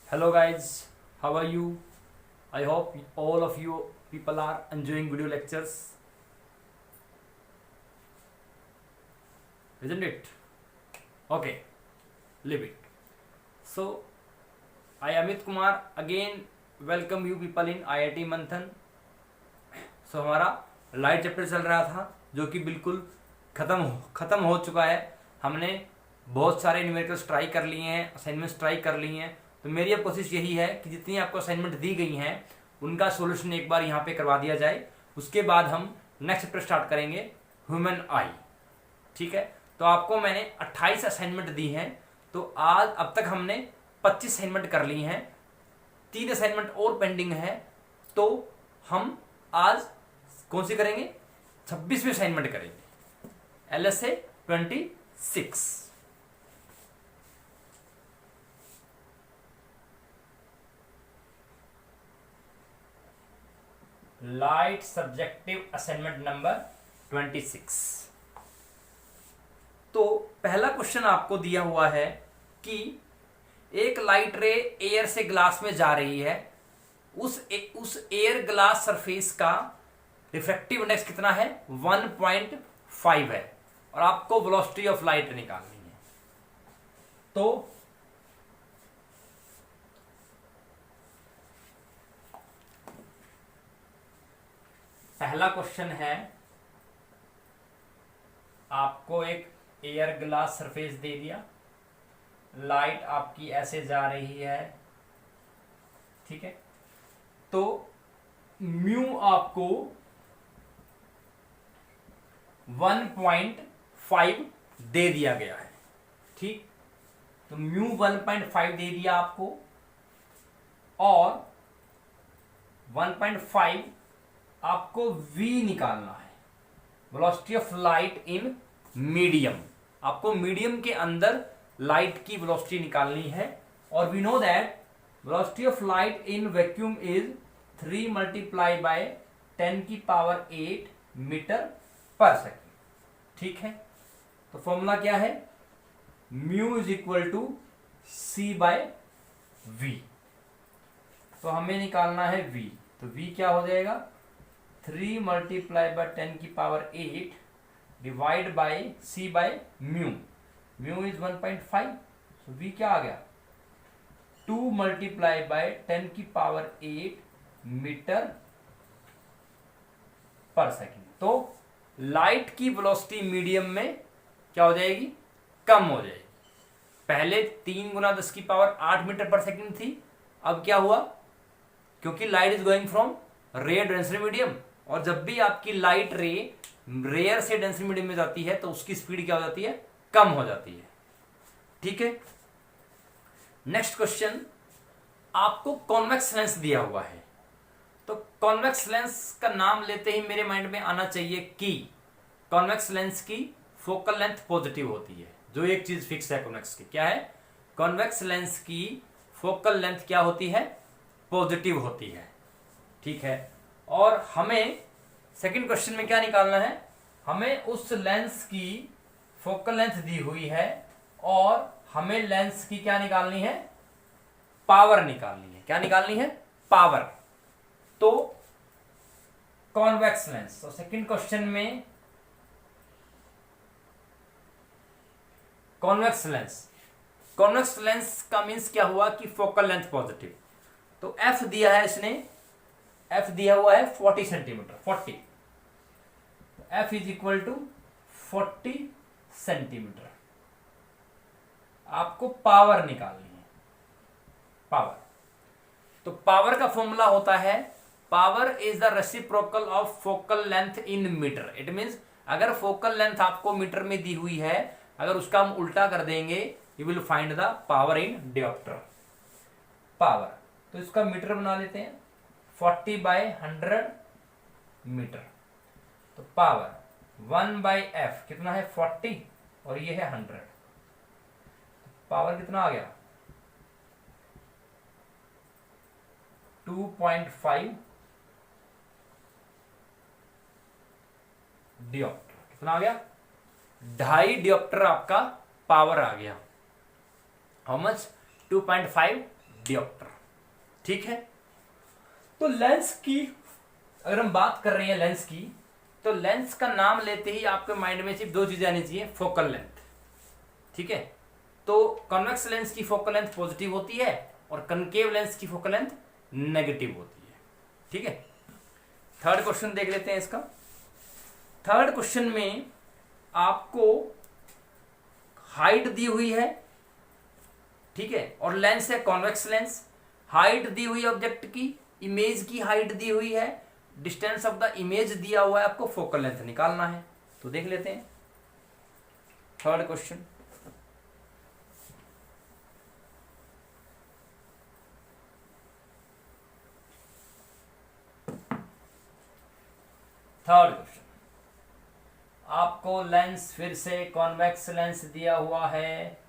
Hello guys, how are you? I hope all of you people are enjoying video lectures, isn't it? Okay, leave it. So, I Amit Kumar again welcome you people in IIT Manthan. So हमारा light chapter चल रहा था जो कि बिल्कुल खत्म हो चुका है। हमने बहुत सारे न्यूमेरिकल्स ट्राई कर लिए हैं, असाइनमेंट्स ट्राई कर लिए हैं। तो मेरी अब कोशिश यही है कि जितनी आपको असाइनमेंट दी गई हैं उनका सॉल्यूशन एक बार यहाँ पे करवा दिया जाए। उसके बाद हम नेक्स्ट चैप्टर स्टार्ट करेंगे, ह्यूमन आई। ठीक है, तो आपको मैंने 28 असाइनमेंट दी हैं। तो आज अब तक हमने 25 असाइनमेंट कर ली हैं, 3 असाइनमेंट और पेंडिंग है। तो हम आज कौन सी करेंगे? 26वीं असाइनमेंट करेंगे, LSA 26। Light subjective assignment number 26। तो पहला क्वेश्चन आपको दिया हुआ है कि एक लाइट रे एयर से ग्लास में जा रही है, उस एयर ग्लास सरफेस का रिफ्रैक्टिव इंडेक्स कितना है? 1.5 है और आपको वेलोसिटी ऑफ लाइट निकालनी है। तो पहला क्वेश्चन है, आपको एक एयर ग्लास सरफेस दे दिया, लाइट आपकी ऐसे जा रही है, ठीक है। तो म्यू आपको 1.5 दे दिया गया है, ठीक। तो म्यू 1.5 दे दिया आपको और 1.5 आपको v निकालना है, velocity of light in medium. आपको मीडियम के अंदर लाइट की वेलोसिटी निकालनी है। और we know that velocity of light in vacuum is 3 multiply by 10⁸ metre per second, ठीक है। तो फॉर्मूला क्या है? Mu is equal to c by v. तो हमें निकालना है v। तो v क्या हो जाएगा? 3 multiply by 10⁸ divide by c by mu. Mu is 1.5, so v क्या आ गया? 2 multiply by 10⁸ metre per second. तो लाइट की वेलोसिटी मीडियम में क्या हो जाएगी? कम हो जाएगी। पहले 3 गुना 10⁸ मीटर पर सेकेंड थी, अब क्या हुआ? क्योंकि light is going from rare density medium, और जब भी आपकी लाइट रे रेयर से डेंसिटी मीडियम में जाती है तो उसकी स्पीड क्या हो जाती है? कम हो जाती है, ठीक है। नेक्स्ट क्वेश्चन, आपको कॉन्वेक्स लेंस दिया हुआ है। तो कॉन्वेक्स लेंस का नाम लेते ही मेरे माइंड में आना चाहिए कि कॉन्वेक्स लेंस की फोकल लेंथ पॉजिटिव होती है। जो एक चीज फिक्स है कॉन्वेक्स की, क्या है? कॉन्वेक्स लेंस की फोकल लेंथ क्या होती है? पॉजिटिव होती है, ठीक है। और हमें सेकंड क्वेश्चन में क्या निकालना है? हमें उस लेंस की फोकल लेंथ दी हुई है और हमें लेंस की क्या निकालनी है? पावर निकालनी है। क्या निकालनी है? पावर। तो कॉन्वेक्स लेंस, तो सेकंड क्वेश्चन में कॉन्वेक्स लेंस का मीन्स क्या हुआ कि फोकल लेंथ पॉजिटिव। तो एफ दिया है इसने, एफ दिया हुआ है 40 centimetre, 40। F is equal to 40 centimetre. आपको पावर निकालनी है, पावर। तो पावर का फॉर्मूला होता है, power is the reciprocal of focal length in metre. It means अगर फोकल लेंथ आपको मीटर में दी हुई है, अगर उसका हम उल्टा कर देंगे, you will find the power in dioptre. Power, तो इसका मीटर बना लेते हैं, 40/100 मीटर। तो पावर 1/f कितना है? 40 और ये है 100। पावर कितना आ गया? 2.5 डियोप्टर। कितना आ गया? 2.5 डियोप्टर आपका पावर आ गया। How much? 2.5 डियोप्टर। ठीक है, तो लेंस की अगर हम बात कर रहे हैं लेंस की, तो लेंस का नाम लेते ही आपके माइंड में सिर्फ दो चीजें आनी चाहिए, फोकल लेंथ। ठीक है, तो कॉन्वेक्स लेंस की फोकल लेंथ पॉजिटिव होती है और कनकेव लेंस की फोकल लेंथ नेगेटिव होती है। ठीक है, थर्ड क्वेश्चन देख लेते हैं इसका। थर्ड क्वेश्चन में आपको हाइट दी हुई है, ठीक है, और लेंस है कॉन्वेक्स लेंस। हाइट दी हुई ऑब्जेक्ट की, इमेज की हाइट दी हुई है, डिस्टेंस ऑफ द इमेज दिया हुआ है, आपको फोकल लेंथ निकालना है। तो देख लेते हैं थर्ड क्वेश्चन। थर्ड क्वेश्चन, आपको लेंस फिर से कॉन्वेक्स लेंस दिया हुआ है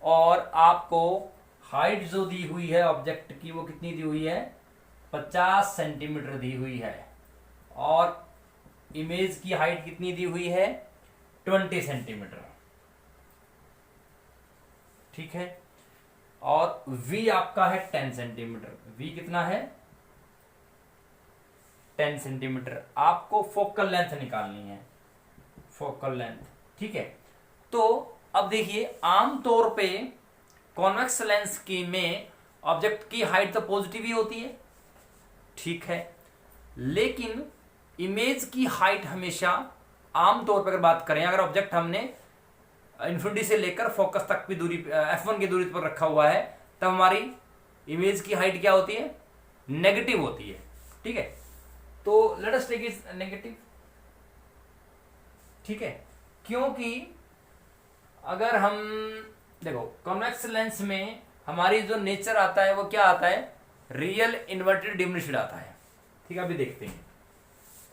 और आपको हाइट जो दी हुई है ऑब्जेक्ट की वो कितनी दी हुई है, 50 सेंटीमीटर दी हुई है, और इमेज की हाइट कितनी दी हुई है, 20 सेंटीमीटर। ठीक है, और v आपका है 10 सेंटीमीटर। v कितना है, 10 सेंटीमीटर। आपको फोकल लेंथ निकालनी है, फोकल लेंथ। ठीक है, तो अब देखिए आमतौर पे कॉन्वेक्स लेंस की में ऑब्जेक्ट की हाइट तो पॉजिटिव ही होती है, ठीक है, लेकिन इमेज की हाइट हमेशा आमतौर पर अगर बात करें, अगर ऑब्जेक्ट हमने इन्फिनिटी से लेकर फोकस तक की दूरी f1 की दूरी पर रखा हुआ है, तब हमारी इमेज की हाइट क्या होती है, नेगेटिव होती है। ठीक है, तो let us take it negative. ठीक है, क्योंकि अगर हम देखो कॉन्वेक्स लेंस में हमारी जो नेचर आता है वो क्या आता है, रियल इन्वर्टेड डिमिनिश्ड आता है। ठीक है, अभी देखते हैं।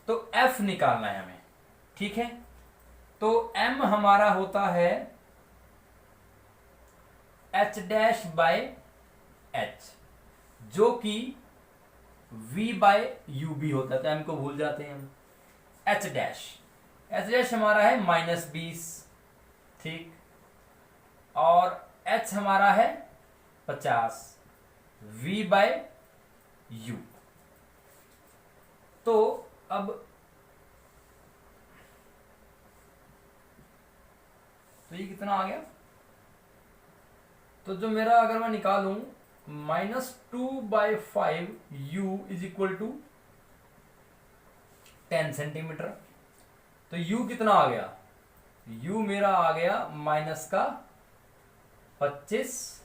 तो f निकालना है हमें। ठीक है, तो m हमारा होता है h डैश बाय h, जो कि v बाय u भी होता है, तो m को भूल जाते हैं हम। h डैश हमारा है -20, ठीक, और h हमारा है 50, v बाय u। तो अब तो ये कितना आ गया, तो जो मेरा अगर मैं निकालूं -2/5 u is equal to 10 centimetre, तो u कितना आ गया, u मेरा आ गया -25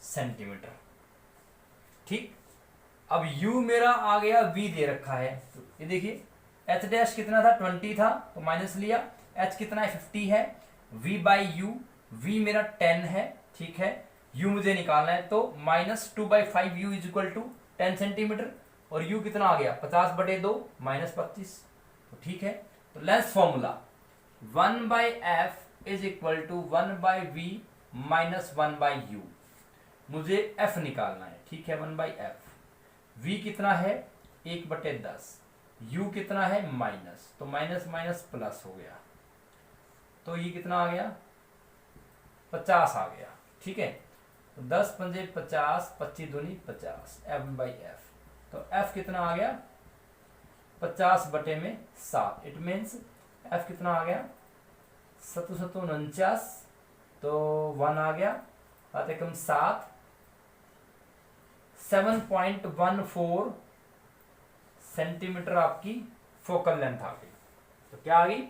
सेंटीमीटर। ठीक, अब u मेरा आ गया, v दे रखा है, तो ये देखिए h डैश कितना था, 20 था, तो माइनस लिया, h कितना है, 50 है, v बाई यू, v मेरा 10 है, ठीक है, u मुझे निकालना है, तो -2/5 u is equal to 10 centimetre, और u कितना आ गया, 50/2 -25। तो ठीक है, तो lens formula 1/f is equal to 1/v minus 1/u। मुझे f निकालना है, ठीक है, 1/f। v कितना है, 1/10, u कितना है माइनस, तो माइनस माइनस प्लस हो गया, तो ये कितना आ गया, 50 आ गया। ठीक है, तो 10 पंजे 50, 25 दूनी 50, f/f। तो f कितना आ गया, 50/7। इट मीन्स f कितना आ गया, 749, तो 1 आ गया, आते कम 7, 7.14 सेंटीमीटर आपकी फोकल लेंथ आ गई। तो क्या आ गई,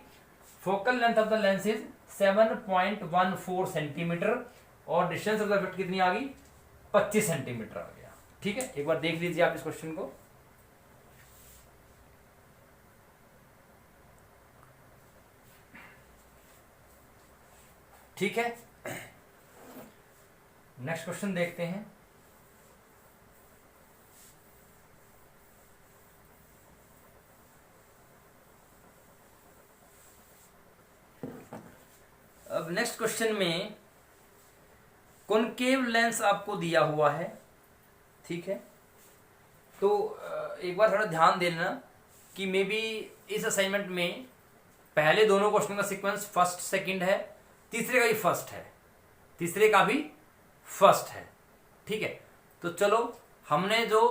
focal length of the lens is 7.14 centimetre, और डिस्टेंस ऑफ द ऑब्जेक्ट कितनी आ गई, 25 सेंटीमीटर आ गया। ठीक है, एक बार देख लीजिए आप इस क्वेश्चन को। ठीक है, नेक्स्ट क्वेश्चन देखते हैं। अब नेक्स्ट क्वेश्चन में कॉनकेव लेंस आपको दिया हुआ है, ठीक है, तो एक बार थोड़ा ध्यान देना कि मे बी इस असाइनमेंट में पहले दोनों क्वेश्चन का सीक्वेंस फर्स्ट सेकंड है, तीसरे का भी फर्स्ट है, तीसरे का भी फर्स्ट है। ठीक है, तो चलो हमने जो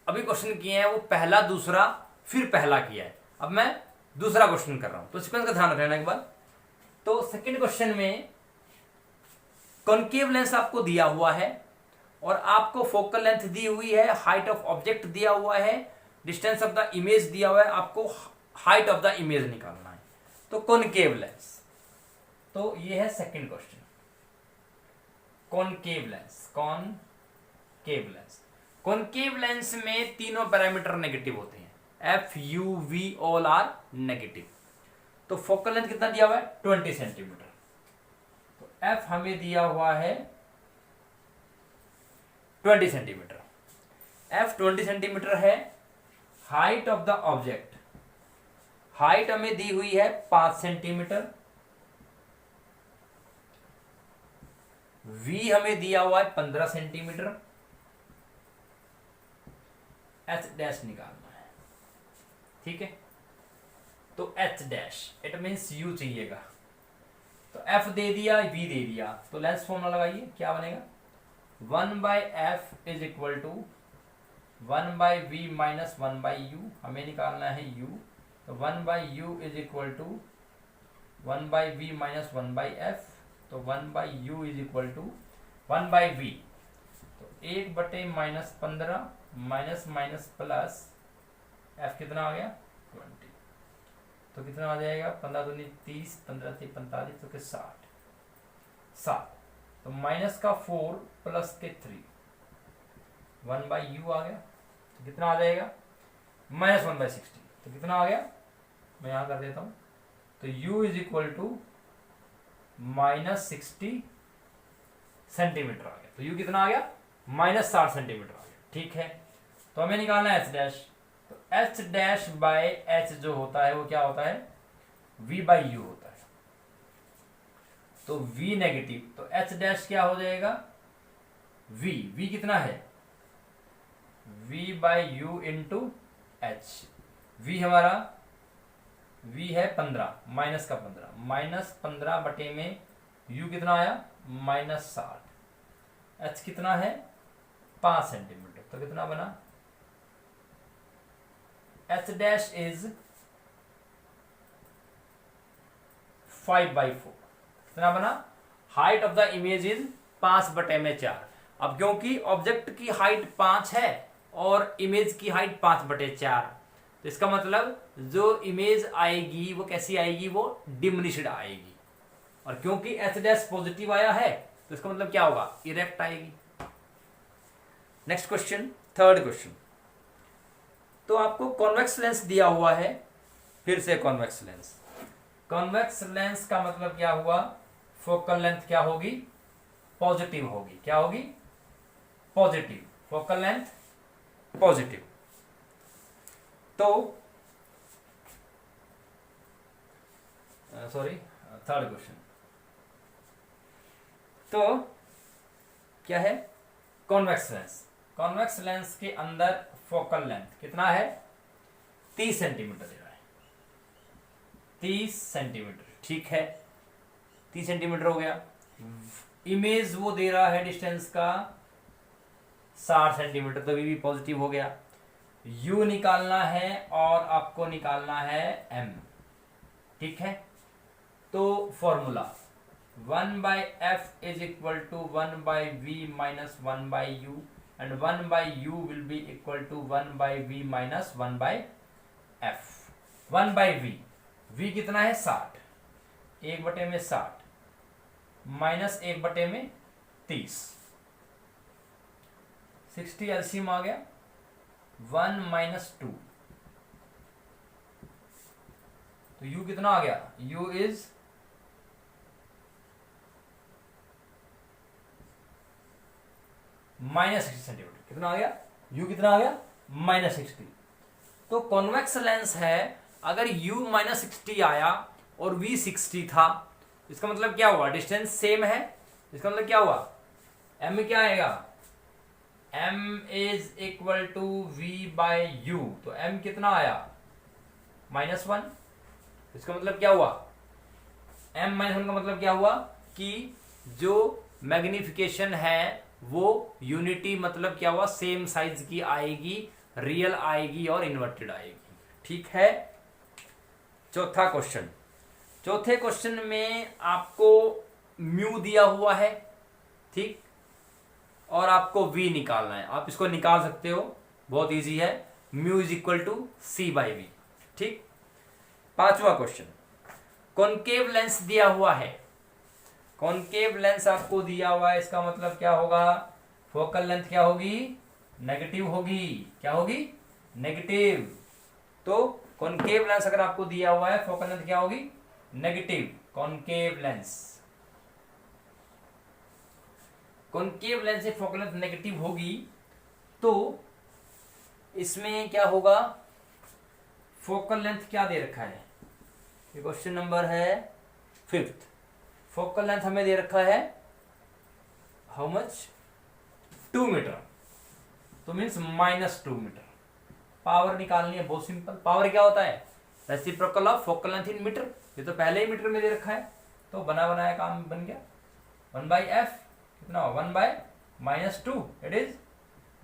अभी क्वेश्चन किए हैं वो पहला, दूसरा, फिर पहला किया है। अब मैं दूसरा क्वेश्चन कर रहा हूं, तो सीक्वेंस का ध्यान रखना एक बार। तो सेकंड क्वेश्चन में कॉनकेव लेंस आपको दिया हुआ है और आपको फोकल लेंथ दी हुई है, हाइट ऑफ ऑब्जेक्ट दिया हुआ है, डिस्टेंस ऑफ द इमेज दिया हुआ है, आपको हाइट ऑफ द इमेज निकालना है। तो कॉनकेव लेंस, तो ये है second question. Concave lens, concave lens, concave lens में तीनों पैरामीटर नेगेटिव होते हैं, f u v all are negative. तो फोकल लेंथ कितना दिया हुआ है 20 सेंटीमीटर। तो एफ हमें दिया हुआ है 20 सेंटीमीटर, एफ 20 सेंटीमीटर है। Height of the object, height हमें दी हुई है 5 सेंटीमीटर। वी हमें दिया हुआ है 15 सेंटीमीटर। एच डैश निकालना है। ठीक है, तो H dash it means you चाहिएगा। तो एफ दे दिया, वी दे दिया, तो लेंस फॉर्मूला लगाइए, क्या बनेगा 1/f is equal to 1/v minus 1/u। हमें निकालना है u, तो 1/u is equal to 1/v minus 1/f। तो 1/u is equal to 1/v, तो 1/-15 माइनस माइनस प्लस f कितना आ गया 20। तो कितना आ जाएगा 15 दूनी 30, 15 × 3 45, तो 60। तो माइनस का 4 प्लस के 3, 1/u आ गया। तो कितना आ जाएगा माइनस 1/60। तो कितना आ गया, मैं यहां कर देता हूं, तो u is equal to minus 60 centimetre आ गया। तो u कितना आ गया माइनस 60 सेंटीमीटर आ गया। ठीक है, तो हमें निकालना है एच डैश। तो एच डैश बाय एच जो होता है वो क्या होता है v/u होता है। तो v नेगेटिव, तो एच डैश क्या हो जाएगा v कितना है v/u इंटू एच। v हमारा v है 15, माइनस का 15, माइनस 15 बटे में u कितना आया माइनस 60। h कितना है 5 सेंटीमीटर। तो कितना बना h डैश इज 5/4। कितना बना, height of the image is 5/4। अब क्योंकि ऑब्जेक्ट की हाइट 5 है और इमेज की हाइट 5/4, तो इसका मतलब जो इमेज आएगी वो कैसी आएगी, वो डिमिनिश्ड आएगी। और क्योंकि एच डैश पॉजिटिव आया है तो इसका मतलब क्या होगा इरेक्ट आएगी। Next question, third question. तो आपको कॉन्वेक्स लेंस दिया हुआ है, फिर से कॉन्वेक्स लेंस। कॉन्वेक्स लेंस का मतलब क्या हुआ, फोकल लेंथ क्या होगी पॉजिटिव होगी। क्या होगी पॉजिटिव, फोकल लेंथ पॉजिटिव। तो सॉरी थर्ड क्वेश्चन, तो क्या है कॉन्वेक्स लेंस। कॉन्वेक्स लेंस के अंदर फोकल लेंथ कितना है 30 सेंटीमीटर दे रहा है, 30 सेंटीमीटर। ठीक है, 30 सेंटीमीटर हो गया। इमेज वो दे रहा है डिस्टेंस का 60 सेंटीमीटर, तो भी पॉजिटिव हो गया। u निकालना है और आपको निकालना है m। ठीक है, तो फॉर्मूला 1/f is equal to 1/v minus 1/u and 1/u will be equal to 1/v minus 1/f। 1/v, v कितना है 60, 1/60 माइनस 1/30, 60 एलसीएम आ गया 1 माइनस 2। तो u कितना आ गया, u इज -60 सेंटीमीटर। कितना आ गया u कितना आ गया -60। तो कॉन्वेक्स लेंस है, अगर u -60 आया और v 60 था, इसका मतलब क्या हुआ डिस्टेंस सेम है। इसका मतलब क्या हुआ m क्या आएगा, m is equal to v/u। तो m कितना आया -1। इसका मतलब क्या हुआ m -1 का मतलब क्या हुआ कि जो मैग्निफिकेशन है वो यूनिटी मतलब क्या हुआ, सेम साइज की आएगी, रियल आएगी और इन्वर्टेड आएगी। ठीक है। चौथा क्वेश्चन, चौथे क्वेश्चन में आपको म्यू दिया हुआ है, ठीक, और आपको वी निकालना है। आप इसको निकाल सकते हो, बहुत इजी है, mu is equal to c by v. ठीक। पांचवा क्वेश्चन, कॉनकेव लेंस दिया हुआ है, कॉनकेव लेंस आपको दिया हुआ है, इसका मतलब क्या होगा, फोकल लेंथ क्या होगी, नेगेटिव होगी। क्या होगी, नेगेटिव। तो कॉनकेव लेंस अगर आपको दिया हुआ है, फोकल लेंथ क्या होगी, negative. Concave lens, concave lens से फोकल लेंथ नेगेटिव होगी, तो इसमें क्या होगा, फोकल लेंथ क्या दे रखा है, ये क्वेश्चन नंबर है 5th। फोकल लेंथ हमें दे रखा है हाउ मच, 2 मीटर, तो मीन्स -2 मीटर। पावर निकालनी है, बहुत सिंपल। पावर क्या होता है, reciprocal of focal length in metre. ये तो पहले ही मीटर में दे रखा है, तो बना बनाया काम बन गया। 1/f कितना हो, 1/-2, इट इज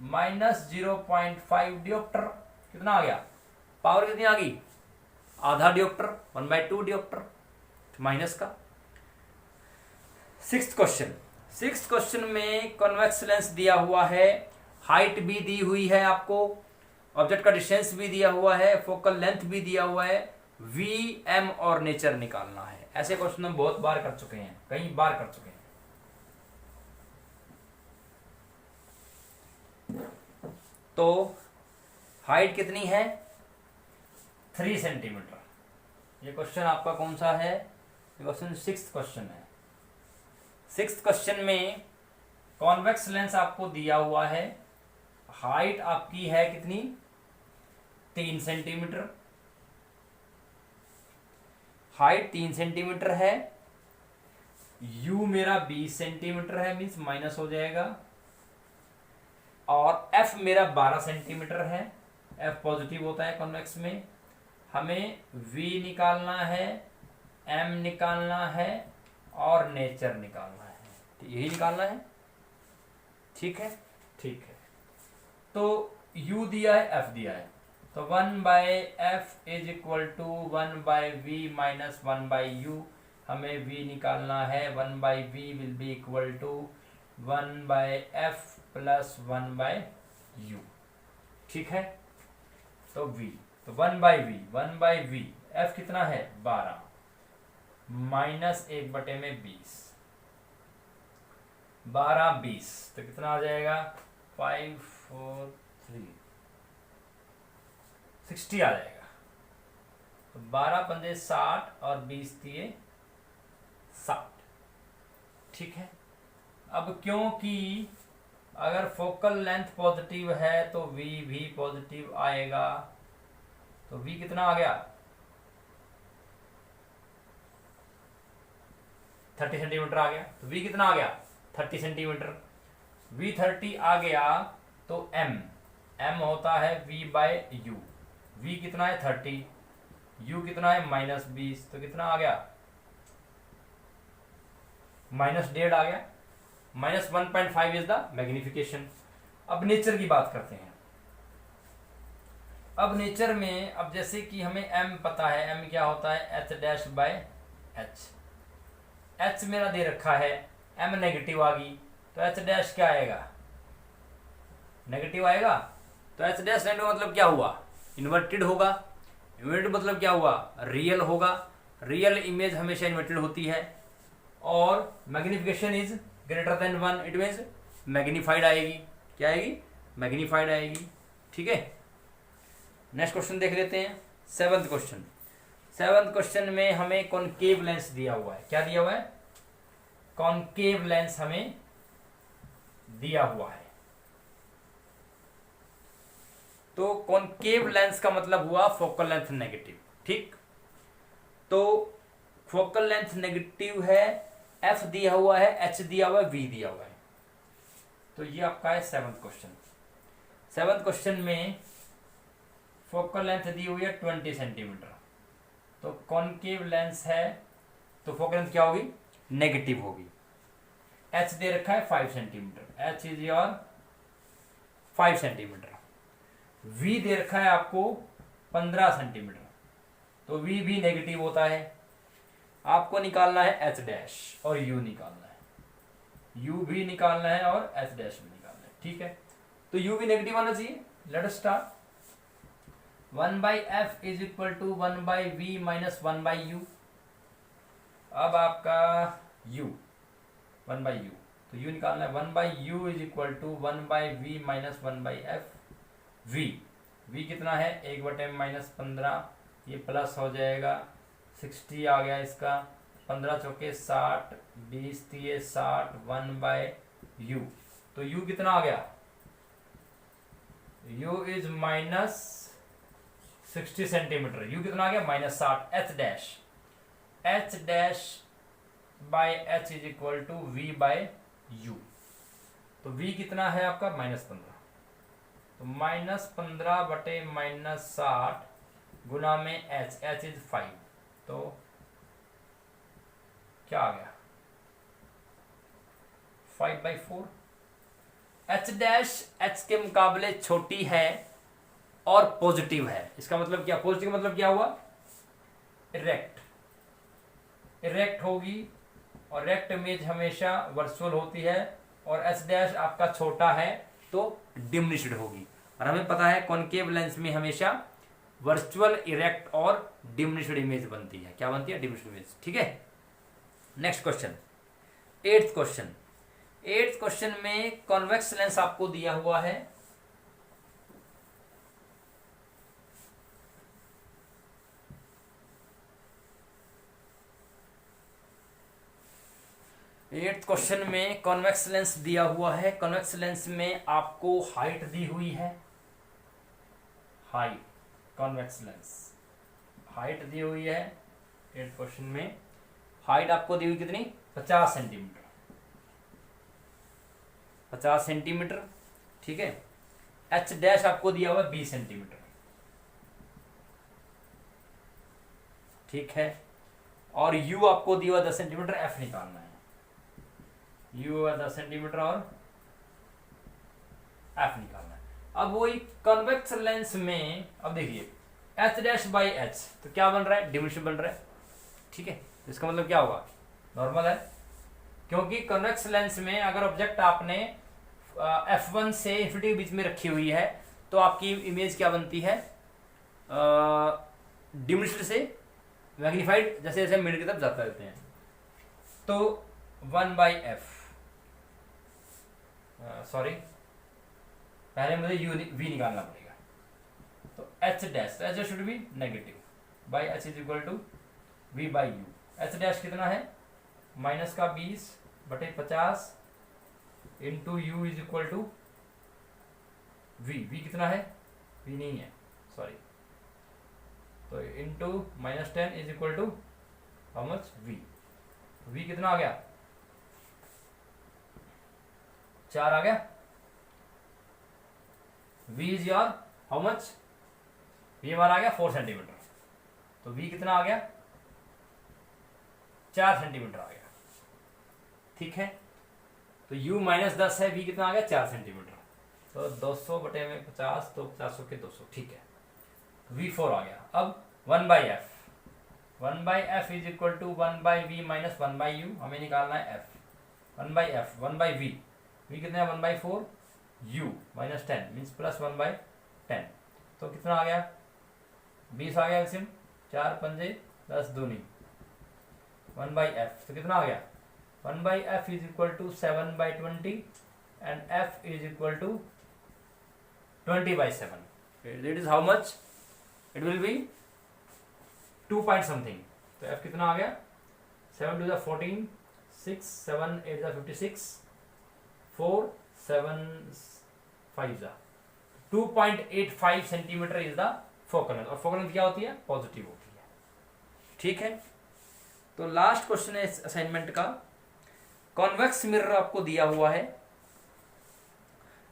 -0.5 डियोप्टर। कितना आ गया, पावर कितनी आ गई, आधा डियोप्टर, 1/2 डियोप्टर, माइनस का। 6th क्वेश्चन, 6th क्वेश्चन में कॉन्वेक्स लेंस दिया हुआ है, हाइट भी दी हुई है आपको, ऑब्जेक्ट का डिस्टेंस भी दिया हुआ है, फोकल लेंथ भी दिया हुआ है, वी, एम और नेचर निकालना है। ऐसे क्वेश्चन हम बहुत बार कर चुके हैं, कई बार कर चुके हैं। तो हाइट कितनी है, 3 सेंटीमीटर। ये क्वेश्चन आपका कौन सा है, ये क्वेश्चन 6th क्वेश्चन है। 6th क्वेश्चन में कॉन्वेक्स लेंस आपको दिया हुआ है, हाइट आपकी है कितनी, 3 सेंटीमीटर। हाइट 3 सेंटीमीटर है, यू मेरा 20 सेंटीमीटर है, मीन्स माइनस हो जाएगा, और एफ मेरा 12 सेंटीमीटर है। एफ पॉजिटिव होता है कॉन्वेक्स में। हमें वी निकालना है, एम निकालना है और नेचर निकालना है, तो यही निकालना है। ठीक है, ठीक है। तो u दिया है, f दिया है, तो 1/f is equal to 1/v minus 1/u। हमें v निकालना है, 1/v will be equal to 1/f plus 1/u। ठीक है, तो v, तो 1/v, f कितना है 12 माइनस 1/20, 12 20, तो कितना आ जाएगा 5 4 3 60 आ जाएगा। तो 12×5 60 और 20×3 60। ठीक है। अब क्योंकि अगर फोकल लेंथ पॉजिटिव है तो v भी पॉजिटिव आएगा, तो v कितना आ गया 30 सेंटीमीटर आ गया। तो v कितना आ गया 30 सेंटीमीटर। v 30 आ गया तो m होता है v/u। v कितना है 30, u कितना है -20, तो कितना आ गया -1.5 आ गया। -1.5 इज द मैग्निफिकेशन। अब नेचर की बात करते हैं। अब नेचर में, अब जैसे कि हमें m पता है, m क्या होता है h'/h। h मेरा दे रखा है, m नेगेटिव आ गई, तो h' क्या आएगा नेगेटिव आएगा। तो h' नेगेटिव मतलब क्या हुआ, इन्वर्टेड होगा। इन्वर्टेड मतलब क्या हुआ, रियल होगा। रियल इमेज हमेशा इन्वर्टेड होती है। और magnification is greater than 1, it means magnified आएगी। क्या आएगी, मैग्नीफाइड आएगी। ठीक है। नेक्स्ट क्वेश्चन देख लेते हैं, 7th क्वेश्चन। 7th क्वेश्चन में हमें कॉनकेव लेंस दिया हुआ है। क्या दिया हुआ है, कॉनकेव लेंस हमें दिया हुआ है। तो कॉनकेव लेंस का मतलब हुआ फोकल लेंथ नेगेटिव। ठीक, तो फोकल लेंथ नेगेटिव है, f दिया हुआ है, h दिया हुआ है, v दिया हुआ है। तो ये आपका है 7th क्वेश्चन। 7th क्वेश्चन में फोकल लेंथ दी हुई है 20 सेंटीमीटर। तो कॉनकेव लेंस है, तो फोकल लेंथ क्या होगी, नेगेटिव होगी। एच दे रखा है 5 centimetre, H is your 5 centimetre. We दे रखा है आपको 15 सेंटीमीटर, तो वी भी नेगेटिव होता है। आपको निकालना है एच डैश और यू निकालना है, यू भी निकालना है और एच डैश भी निकालना है, ठीक है। तो यू भी नेगेटिव आना चाहिए। Let us start. 1/f is equal to 1/v minus 1/u। अब आपका u 1/u, तो u निकालना है। 1/u is equal to 1/v minus 1/f। v कितना है 1/-15, ये प्लस हो जाएगा 60 आ गया इसका, 15 चौके 60, 20 दिए 60, 1/u। तो u कितना आ गया, u is minus 60 centimetre. u कितना आ गया -60। H dash, h dash by h is equal to v by u. तो v कितना है आपका -15, तो -15 बटे -60 गुना में h इज 5, तो क्या आ गया 5/4। एच डैश एच के मुकाबले छोटी है और पॉजिटिव है। इसका मतलब क्या, पॉजिटिव का मतलब क्या हुआ, इरेक्ट, इरेक्ट होगी और रेक्ट इमेज हमेशा वर्चुअल होती है, और एच डैश आपका छोटा है तो डिमिनिश्ड होगी। और हमें पता है कॉनकेव लेंस में हमेशा वर्चुअल, इरेक्ट और डिमिनिश्ड इमेज बनती है। क्या बनती है, डिमिनिश्ड इमेज, ठीक है। Next question, 8th question. 8th question में कॉन्वेक्स लेंस आपको दिया हुआ है। एट्थ क्वेश्चन में कॉन्वेक्स लेंस दिया हुआ है। कॉन्वेक्स लेंस में आपको हाइट दी हुई है, हाइट, कॉन्वेक्स लेंस हाइट दी हुई है। 8th क्वेश्चन में हाइट आपको दी हुई कितनी, 50 सेंटीमीटर, 50 सेंटीमीटर, ठीक है। एच डैश आपको दिया हुआ 20 सेंटीमीटर, ठीक है। और यू आपको दिया हुआ 10 सेंटीमीटर, एफ निकालना है। यू है 10 सेंटीमीटर और एफ निकालना है। अब वही कॉन्वेक्स लेंस में, अब देखिए एच डैश बाई एच, तो क्या बन रहा है, डिमिनिशन बन रहा है, ठीक है। तो इसका मतलब क्या होगा, नॉर्मल है, क्योंकि कॉन्वेक्स लेंस में अगर ऑब्जेक्ट आपने f1 से इंफिनिटी के बीच में रखी हुई है तो आपकी इमेज क्या बनती है, डिमिनिश्ड से मैग्नीफाइड, जैसे जैसे मिड की तरफ जाते रहते हैं। तो 1/f, सॉरी पहले मुझे v निकालना पड़ेगा। तो h डैश, तो h should be negative, by h is equal to v by u. h dash कितना है, माइनस का 20 बटे 50 into u is equal to v कितना है, v नहीं है, सॉरी, तो into -10 is equal to how much, v कितना आ गया, 4 आ गया। v is your how much, v हमारा आ गया 4 सेंटीमीटर, तो v कितना आ गया 4 सेंटीमीटर आ गया, ठीक है। तो u -10 है, v कितना आ गया 4 सेंटीमीटर, तो 200 बटे में 50, तो 500 के 200, ठीक है। v4 आ गया। अब 1/f, 1/f is equal to 1/v minus 1/u, हमें निकालना है f। 1/f 1/v, v कितना है 1/4, u -10 मीन्स प्लस 1/10, तो कितना आ गया 20 आ गया एलसीएम, 4 पंजे 10 दूनी, 1/f, तो कितना आ गया 1/f is equal to 7/20 and f is equal to 20/7। That is how much? It will be 2 point something। तो f कितना आ गया 7 to the 14, 6 7 8 the 56, 4 7 5 the 2.85 centimetre is the focal length. और फोकल लेंथ क्या होती है, पॉजिटिव होती है, ठीक है। तो लास्ट क्वेश्चन है इस असाइनमेंट का। कॉन्वेक्स मिरर आपको दिया हुआ है।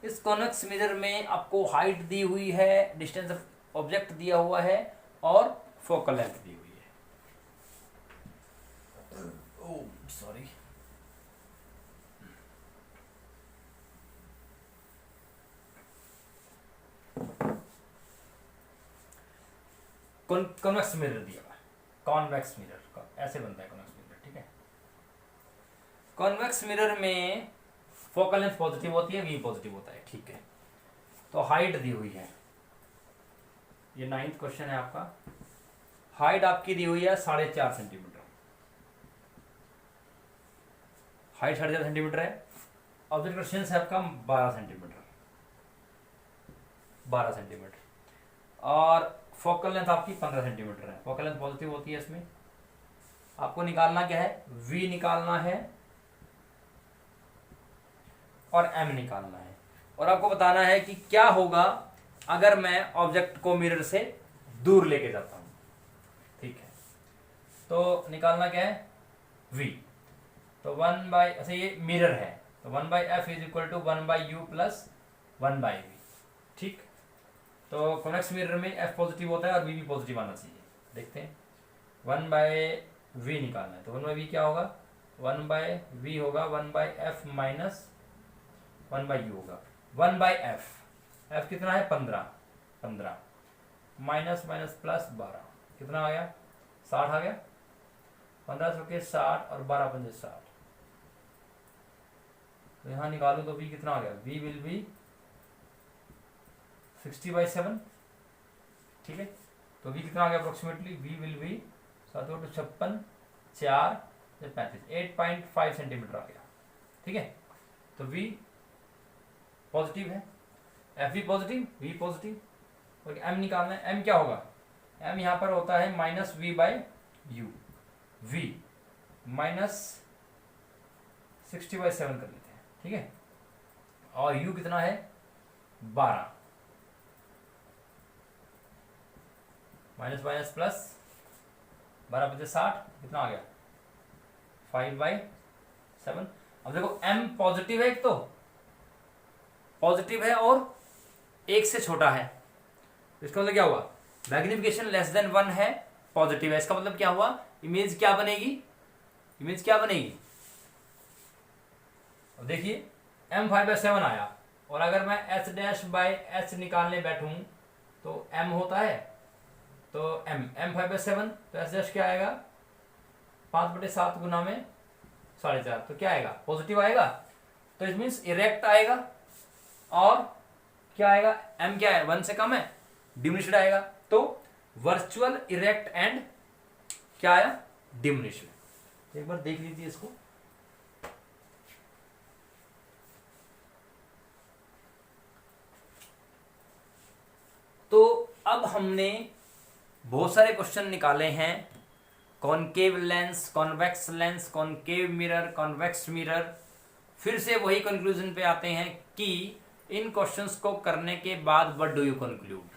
इस कॉन्वेक्स मिरर में आपको हाइट दी हुई है, डिस्टेंस ऑफ ऑब्जेक्ट दिया हुआ है और फोकल लेंथ दी हुई है। ओह सॉरी, कॉन्वेक्स मिरर दिया हुआ है, कॉन्वेक्स मिरर ऐसे बनता है कॉन्वेक्स मिरर, ठीक है। कॉन्वेक्स मिरर में फोकल लेंथ पॉजिटिव होती है, वी पॉजिटिव होता है, ठीक है। तो हाइट दी हुई है, ये 9th क्वेश्चन है आपका। हाइट आपकी दी हुई है 4.5 सेंटीमीटर, हाइट 4.5 सेंटीमीटर है। ऑब्जेक्ट का डिस्टेंस है आपका 12 सेंटीमीटर, 12 सेंटीमीटर, और फोकल लेंथ आपकी 15 सेंटीमीटर है। फोकल लेंथ पॉजिटिव होती है इसमें। आपको निकालना क्या है, v निकालना है और m निकालना है, और आपको बताना है कि क्या होगा अगर मैं ऑब्जेक्ट को मिरर से दूर लेके जाता हूं, ठीक है। तो निकालना क्या है, v। तो 1/, अच्छा ये मिरर है तो 1/f is equal to 1/u plus 1/v, ठीक। तो कॉन्वेक्स मिरर में f पॉजिटिव होता है और v भी पॉजिटिव आना चाहिए। देखते हैं, 1/v निकालना है तो 1/v क्या होगा, 1/v होगा 1/f माइनस 1/u होगा 1/f। f कितना है 15 माइनस माइनस प्लस 12 कितना आ गया 60 आ गया। 15 चौके 60 और 12 पंजे 60, तो यहाँ निकालू तो v कितना आ गया, v विल बी 60/7, ठीक है। तो v कितना आ गया approximately, v will be 7 × 56 4 35 8.5 centimetre आ गया, ठीक है। तो v पॉजिटिव है, f भी पॉजिटिव, v पॉजिटिव, और m निकालना है। m क्या होगा, m यहाँ पर होता है -v/u, v माइनस 60/7 कर लेते हैं, ठीक है। और u कितना है 12, माइनस माइनस प्लस 12 × 60 कितना आ गया 5/7। अब देखो m पॉजिटिव है, एक तो पॉजिटिव है और 1 से छोटा है, इसका मतलब क्या हुआ, मैग्निफिकेशन लेस देन 1 है, पॉजिटिव है। इसका मतलब क्या हुआ, इमेज क्या बनेगी, इमेज क्या बनेगी। अब देखिए m 5/7 आया, और अगर मैं h' निकालने बैठूं तो m होता है, तो m 5/7, तो h' क्या आएगा 5/7 गुना में 4.5, तो क्या आएगा पॉजिटिव आएगा। तो इट मीन्स इरेक्ट आएगा, और क्या आएगा, m क्या है 1 से कम है, डिमिनिश्ड आएगा। तो वर्चुअल, इरेक्ट एंड क्या आया डिमिनिश्ड। एक बार देख लीजिए इसको, तो अब हमने बहुत सारे क्वेश्चन निकाले हैं, concave lens, convex lens, concave mirror, convex mirror. फिर से वही कंक्लूजन पे आते हैं कि इन क्वेश्चंस को करने के बाद व्हाट डू यू कंक्लूड।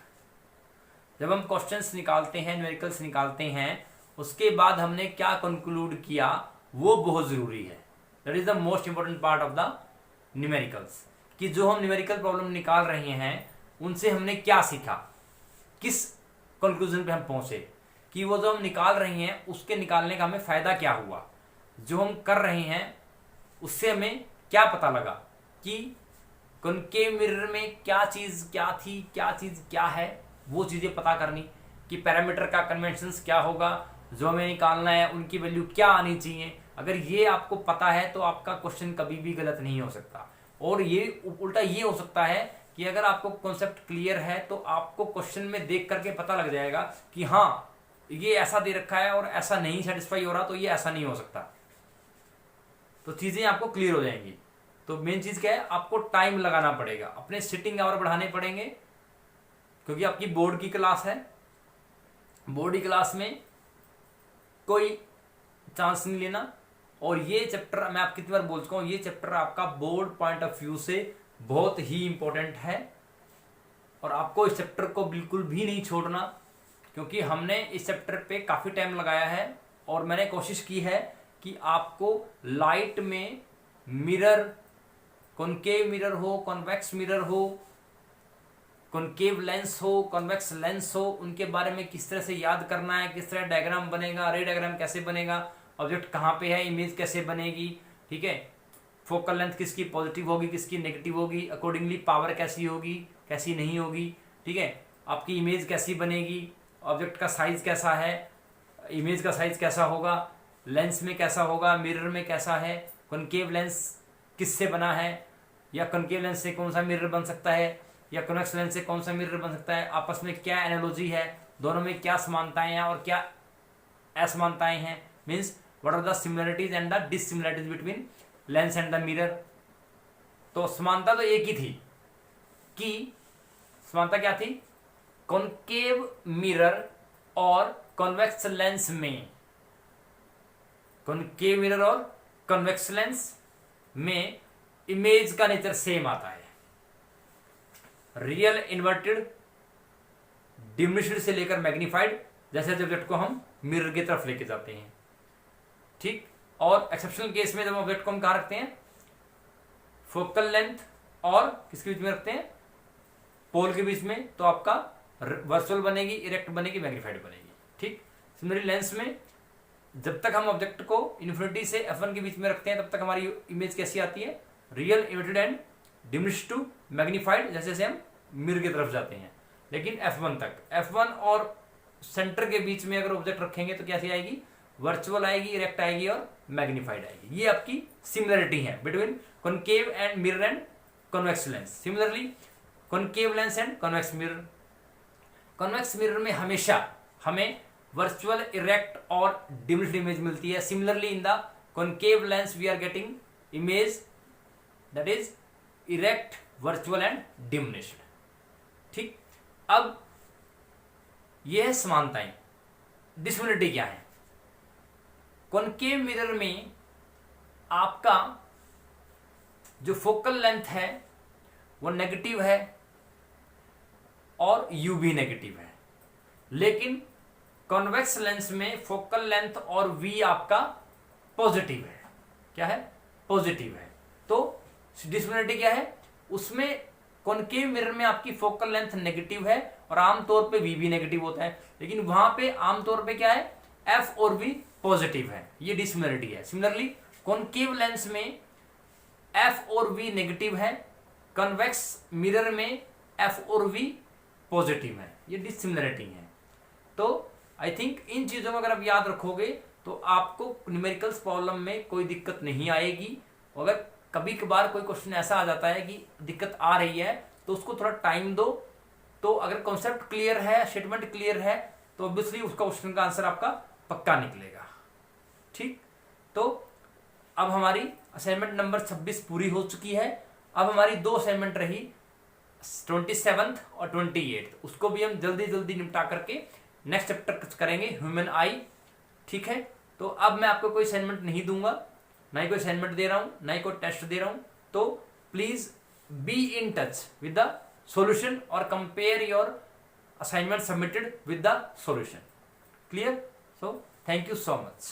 जब हम क्वेश्चंस निकालते हैं, न्यूमेरिकल्स निकालते हैं, उसके बाद हमने क्या कंक्लूड किया वो बहुत जरूरी है। That is the most important part of the numericals, कि जो हम न्यूमेरिकल प्रॉब्लम निकाल रहे हैं उनसे हमने क्या सीखा, किस कंक्लूजन पे हम पहुंचे, कि वो जो हम निकाल रहे हैं उसके निकालने का हमें फायदा क्या हुआ, जो हम कर रहे हैं उससे हमें क्या पता लगा कि कॉनकेव मिरर में क्या चीज क्या थी, क्या चीज क्या है, वो चीजें पता करनी, कि पैरामीटर का कन्वेंशंस क्या होगा, जो हमें निकालना है उनकी वैल्यू क्या आनी चाहिए। अगर ये आपको पता है तो आपका क्वेश्चन कभी भी गलत नहीं हो सकता। और ये उल्टा ये हो सकता है कि अगर आपको कॉन्सेप्ट क्लियर है तो आपको क्वेश्चन में देख करके पता लग जाएगा कि हाँ ये ऐसा दे रखा है और ऐसा नहीं सेटिस्फाई हो रहा, तो ये ऐसा नहीं हो सकता, तो चीजें आपको क्लियर हो जाएंगी। तो मेन चीज क्या है, आपको टाइम लगाना पड़ेगा, अपने सिटिंग आवर बढ़ाने पड़ेंगे, क्योंकि आपकी बोर्ड की क्लास है। बोर्ड की क्लास में कोई चांस नहीं लेना। और ये चैप्टर मैं आपको कितनी बार बोल चुका हूं, ये चैप्टर आपका बोर्ड पॉइंट ऑफ व्यू से बहुत ही इंपॉर्टेंट है, और आपको इस चैप्टर को बिल्कुल भी नहीं छोड़ना, क्योंकि हमने इस चैप्टर पे काफी टाइम लगाया है, और मैंने कोशिश की है कि आपको लाइट में मिरर, कॉनकेव मिरर हो, कॉन्वेक्स मिरर हो, कॉनकेव लेंस हो, कॉन्वेक्स लेंस हो, उनके बारे में किस तरह से याद करना है, किस तरह डायग्राम बनेगा, रे डायग्राम कैसे बनेगा, ऑब्जेक्ट कहाँ पे है, इमेज कैसे बनेगी, ठीक है, फोकल लेंथ किसकी पॉजिटिव होगी, किसकी नेगेटिव होगी, अकॉर्डिंगली पावर कैसी होगी, कैसी नहीं होगी, ठीक है, आपकी इमेज कैसी बनेगी, ऑब्जेक्ट का साइज कैसा है, इमेज का साइज कैसा होगा, लेंस में कैसा होगा, मिरर में कैसा है, कॉनकेव लेंस किससे बना है, या कॉनकेव लेंस से कौन सा मिरर बन सकता है, या कॉन्वेक्स लेंस से कौन सा मिरर बन सकता है, आपस में क्या एनालॉजी है, दोनों में क्या समानताएं हैं और क्या असमानताएं हैं, means what are the similarities and the dissimilarities between lens and the mirror. तो समानता तो एक ही थी कि समानता क्या थी, कॉनकेव मिरर और कॉन्वेक्स लेंस में, कॉनकेव मिरर और कॉन्वेक्स लेंस में इमेज का नेचर सेम आता है। रियल, इन्वर्टेड, डिमिनिश्ड से लेकर मैग्नीफाइड, जैसे ऑब्जेक्ट को हम मिरर की तरफ लेके जाते हैं, ठीक। और एक्सेप्शनल केस में जब ऑब्जेक्ट को हम कहाँ रखते हैं, फोकल लेंथ और किसके बीच में रखते हैं, पोल के बीच में, तो आपका वर्चुअल बनेगी, इरेक्ट बनेगी, मैग्नीफाइड बनेगी, ठीक। सिमिलरली लेंस में जब तक हम ऑब्जेक्ट को इन्फिनिटी से f1 के बीच में रखते हैं तब तक हमारी इमेज कैसी आती है, real, inverted and diminished to magnified, जैसे जैसे हम मिरर की तरफ जाते हैं। लेकिन f1 तक, f1 और सेंटर के बीच में अगर ऑब्जेक्ट रखेंगे तो कैसी आएगी, वर्चुअल आएगी, इरेक्ट आएगी और मैग्नीफाइड आएगी। ये आपकी सिमिलरिटी है between concave and mirror and convex lens. Similarly concave lens and convex mirror, convex mirror में हमेशा हमें वर्चुअल, इरेक्ट और डिमिनिश्ड इमेज मिलती है। Similarly in the concave lens we are getting image that is erect, virtual and diminished, ठीक। अब यह है समानताएं। डिससिमिलरिटी क्या है, कॉनकेव मिरर में आपका जो फोकल लेंथ है वो नेगेटिव है और यू भी नेगेटिव है, लेकिन कॉन्वेक्स लेंस में फोकल लेंथ और वी आपका पॉजिटिव है। क्या है, पॉजिटिव है। तो डिससिमिलरिटी क्या है, उसमें कॉनकेव मिरर में आपकी फोकल लेंथ नेगेटिव है और आमतौर पे वी भी नेगेटिव होता है, लेकिन वहां पे आमतौर पे क्या है, एफ और वी पॉजिटिव है। ये डिससिमिलरिटी है। सिमिलरली कॉनकेव लेंस में एफ और वी नेगेटिव है, कॉन्वेक्स मिरर में एफ और वी पॉजिटिव है। ये डिससिमिलरिटी है। तो आई थिंक इन चीजों को अगर आप याद रखोगे तो आपको न्यूमेरिकल्स प्रॉब्लम में कोई दिक्कत नहीं आएगी। अगर कभी कभार कोई क्वेश्चन ऐसा आ जाता है कि दिक्कत आ रही है तो उसको थोड़ा टाइम दो। तो अगर कॉन्सेप्ट क्लियर है, स्टेटमेंट क्लियर है, तो ऑब्वियसली उसका क्वेश्चन का आंसर आपका पक्का निकलेगा, ठीक। तो अब हमारी असाइनमेंट नंबर 26 पूरी हो चुकी है। अब हमारी 2 असाइनमेंट रही, 27th और 28th, उसको भी हम जल्दी जल्दी निपटा करके नेक्स्ट चैप्टर करेंगे, ह्यूमन आई, ठीक है। तो अब मैं आपको कोई असाइनमेंट नहीं दूंगा, ना ही कोई असाइनमेंट दे रहा हूं, ना ही कोई टेस्ट दे रहा हूं। तो please be in touch with the solution और compare your assignment submitted with the solution. Clear? So thank you so much.